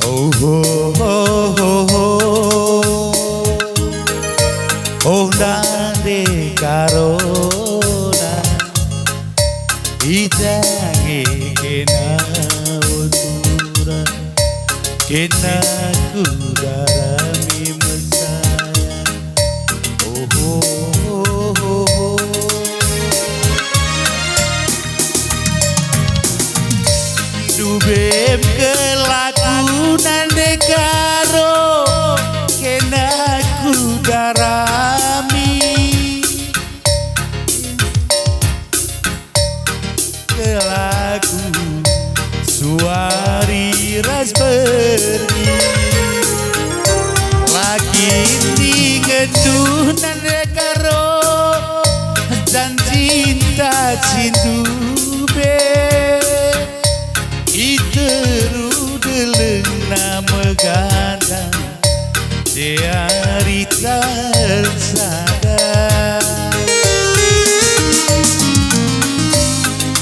Oh, oh, oh, oh, oh. Oh, nande karona ijange kena utura kena kudarami mesaya. Oh, oh, oh, oh, oh. Dubem kelakunan dekaro kena kudarami kelaku suari ras pergi lagi di ketunan dekaro dan cinta cintube iteru deleng nama ganda diari tersada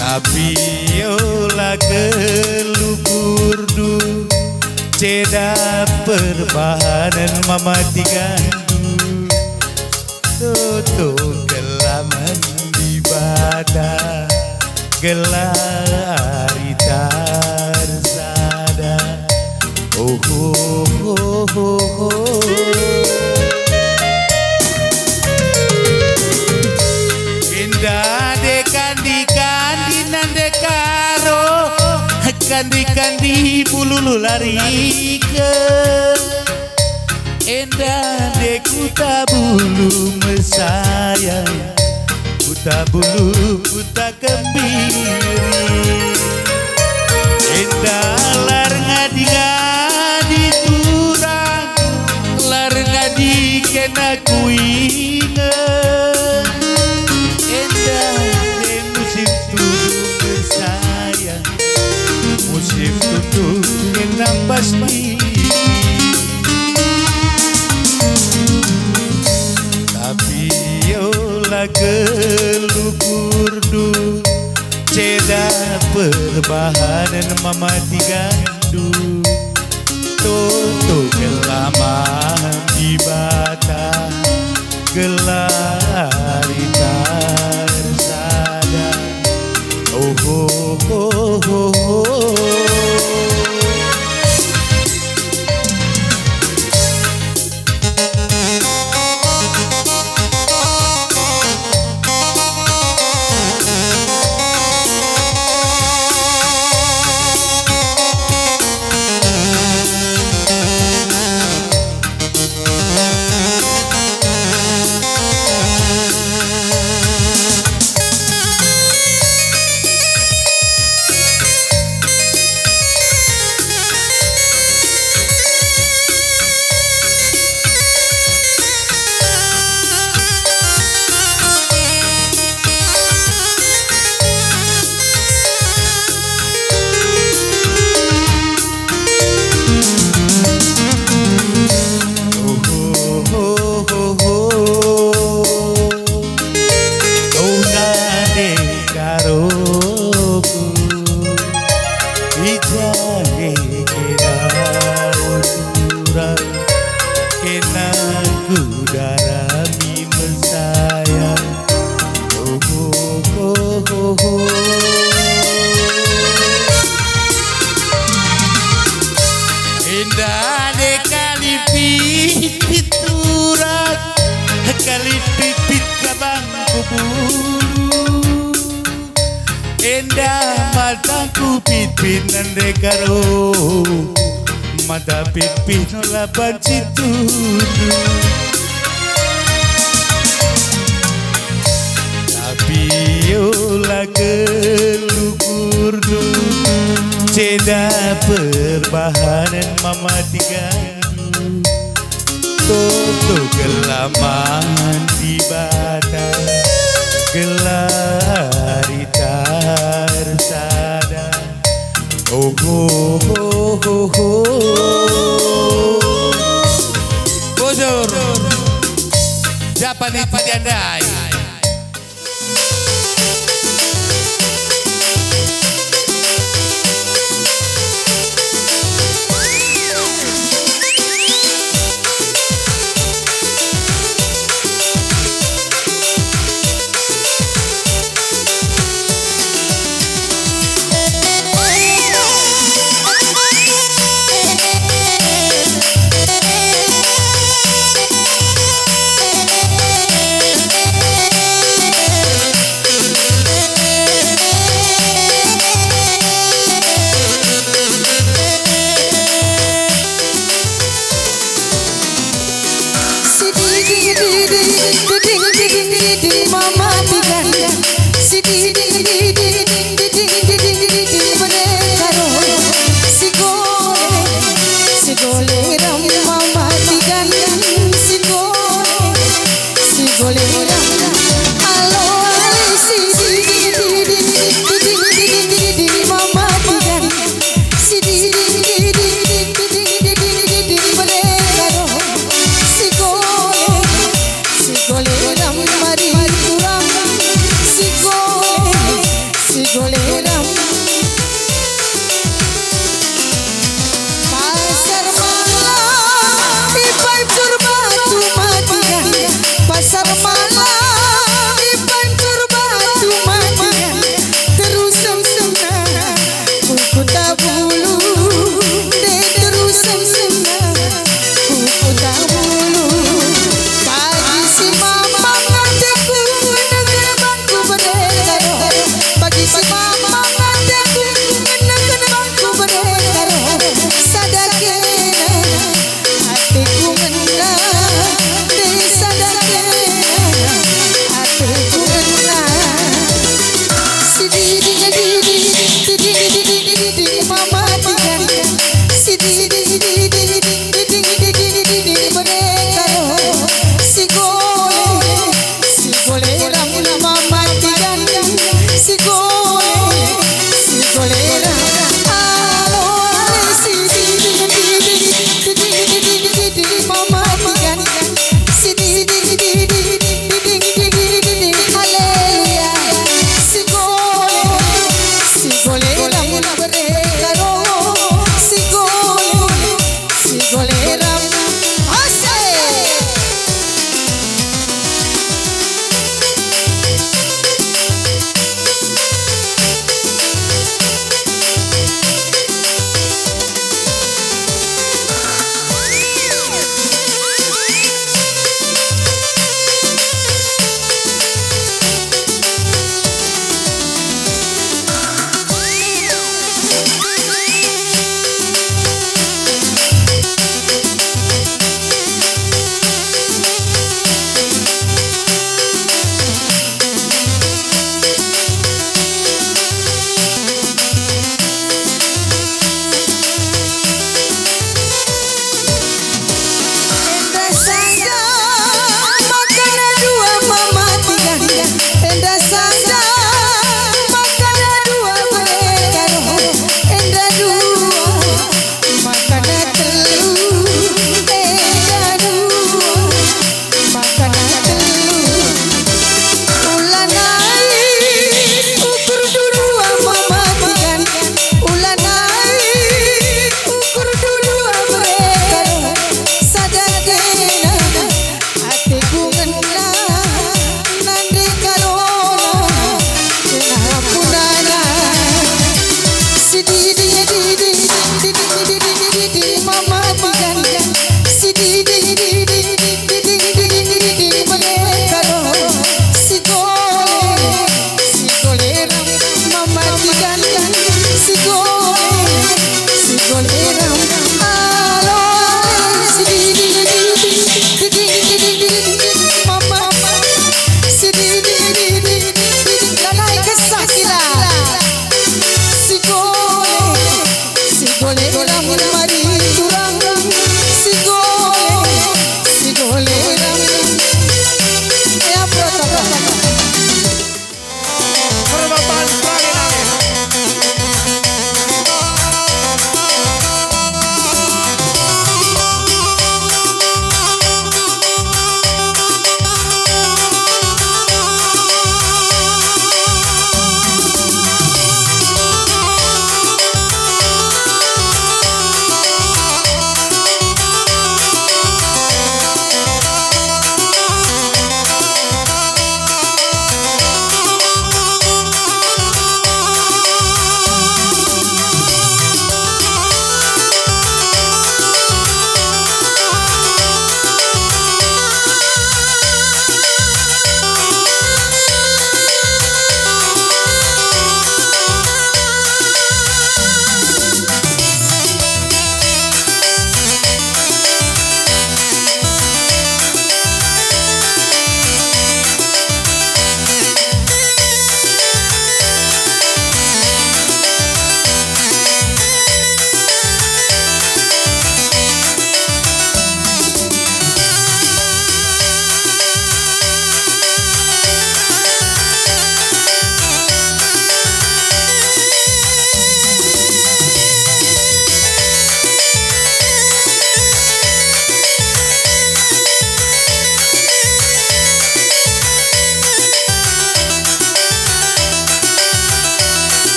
tapi yola kelubur du ceda perbahanan mama digandu toto kelaman di badan gelari tarzada. Oh, oh, oh, oh, oh. Indah dekandi nandekaro kandi bululu lari ke indah dekuta bulu mesaya buta bulu buta kembiri indah lar ngadi turang lar ngadi kena kuinget indah de musim tuduh bersayang musim tuduh kena pasti tapi yola kelukur du ceda perbahanan mama digandu toto kelamaan di bata gelari tarsada. Oh, oh, oh, oh, oh. Indah dekali pipit turak kali pipit kabang kuburu indah mataku pipit nandekaro mata pipit nolapan citudu tapi yola kelukur du ceda perbahanan mama digandu toto kelamaan di badan gelari tarsada. Oh, oh, oh, oh, oh. Bosor dapat diandai. Boleh orang mari turun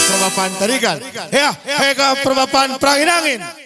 Permapan Tarigan. Ya, hega permapan Pranginangin.